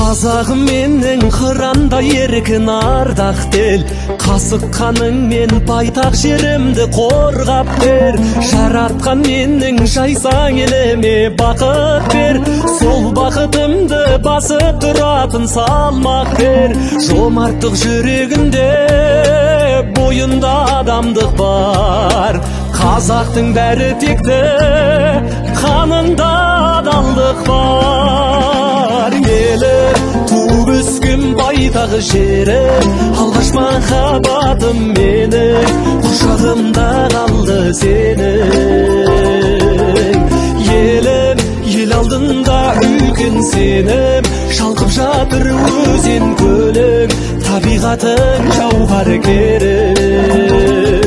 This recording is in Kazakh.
Қазағым менің қырандай еркін ардақ ел, қасық қаныңмен байтақ жерімді қорғап бер. Жаратқан менің жайсаң еліме бақыт бер, сол бақытымды басып тұратын салмақ бер. Жомарттық жүрегінде бойында адамдық бар, қазақтың бәрі текті, қанында адалдық бар. Елі туып өскен байтағы жері, алғаш махаббатым менің құшағымда қалды сенің. Елім, ел алдында үлкен сенім, шалқып жатыр өзен көлің, табиғатың жауһар керім.